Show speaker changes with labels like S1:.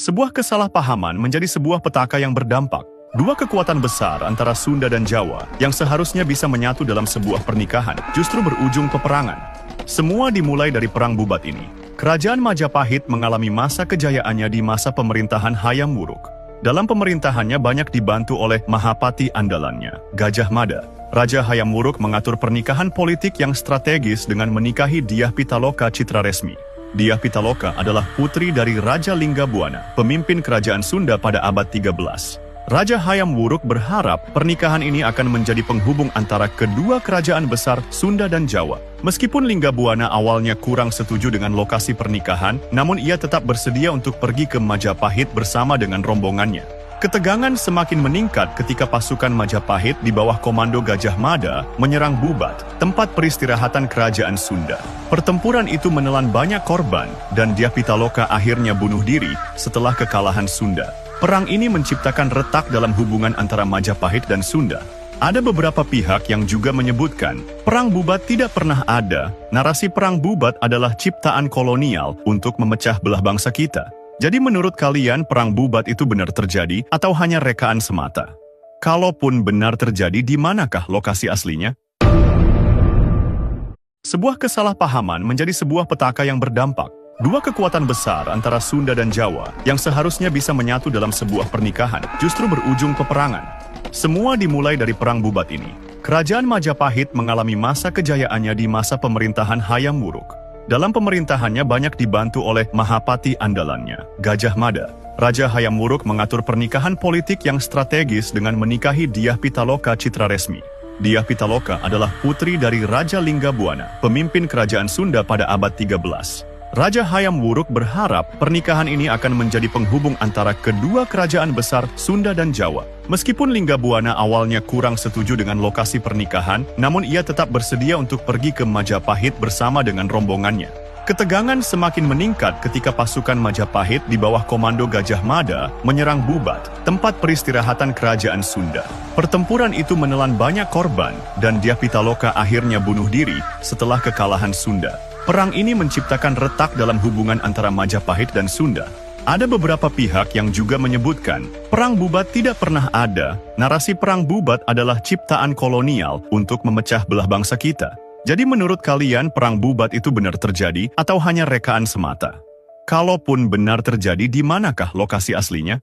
S1: Sebuah kesalahpahaman menjadi sebuah petaka yang berdampak. Dua kekuatan besar antara Sunda dan Jawa yang seharusnya bisa menyatu dalam sebuah pernikahan justru berujung peperangan. Semua dimulai dari Perang Bubat ini. Kerajaan Majapahit mengalami masa kejayaannya di masa pemerintahan Hayam Wuruk. Dalam pemerintahannya banyak dibantu oleh Mahapati andalannya, Gajah Mada. Raja Hayam Wuruk mengatur pernikahan politik yang strategis dengan menikahi Dyah Pitaloka Citraresmi. Dyah Pitaloka adalah putri dari Raja Linggabuana, pemimpin kerajaan Sunda pada abad 13. Raja Hayam Wuruk berharap pernikahan ini akan menjadi penghubung antara kedua kerajaan besar Sunda dan Jawa. Meskipun Linggabuana awalnya kurang setuju dengan lokasi pernikahan, namun ia tetap bersedia untuk pergi ke Majapahit bersama dengan rombongannya. Ketegangan semakin meningkat ketika pasukan Majapahit di bawah komando Gajah Mada menyerang Bubat, tempat peristirahatan kerajaan Sunda. Pertempuran itu menelan banyak korban, dan Dyah Pitaloka akhirnya bunuh diri setelah kekalahan Sunda. Perang ini menciptakan retak dalam hubungan antara Majapahit dan Sunda. Ada beberapa pihak yang juga menyebutkan, Perang Bubat tidak pernah ada. Narasi Perang Bubat adalah ciptaan kolonial untuk memecah belah bangsa kita. Jadi menurut kalian Perang Bubat itu benar terjadi atau hanya rekaan semata? Kalaupun benar terjadi, di manakah lokasi aslinya? Sebuah kesalahpahaman menjadi sebuah petaka yang berdampak. Dua kekuatan besar antara Sunda dan Jawa yang seharusnya bisa menyatu dalam sebuah pernikahan justru berujung peperangan. Semua dimulai dari Perang Bubat ini. Kerajaan Majapahit mengalami masa kejayaannya di masa pemerintahan Hayam Wuruk. Dalam pemerintahannya banyak dibantu oleh Mahapati andalannya, Gajah Mada. Raja Hayam Wuruk mengatur pernikahan politik yang strategis dengan menikahi Dyah Pitaloka Citraresmi. Dyah Pitaloka adalah putri dari Raja Linggabuana, pemimpin kerajaan Sunda pada abad 13. Raja Hayam Wuruk berharap pernikahan ini akan menjadi penghubung antara kedua kerajaan besar Sunda dan Jawa. Meskipun Linggabuana awalnya kurang setuju dengan lokasi pernikahan, namun ia tetap bersedia untuk pergi ke Majapahit bersama dengan rombongannya. Ketegangan semakin meningkat ketika pasukan Majapahit di bawah komando Gajah Mada menyerang Bubat, tempat peristirahatan kerajaan Sunda. Pertempuran itu menelan banyak korban, dan Dyah Pitaloka akhirnya bunuh diri setelah kekalahan Sunda. Perang ini menciptakan retak dalam hubungan antara Majapahit dan Sunda. Ada beberapa pihak yang juga menyebutkan, Perang Bubat tidak pernah ada. Narasi Perang Bubat adalah ciptaan kolonial untuk memecah belah bangsa kita. Jadi menurut kalian Perang Bubat itu benar terjadi atau hanya rekaan semata? Kalaupun benar terjadi, di manakah lokasi aslinya?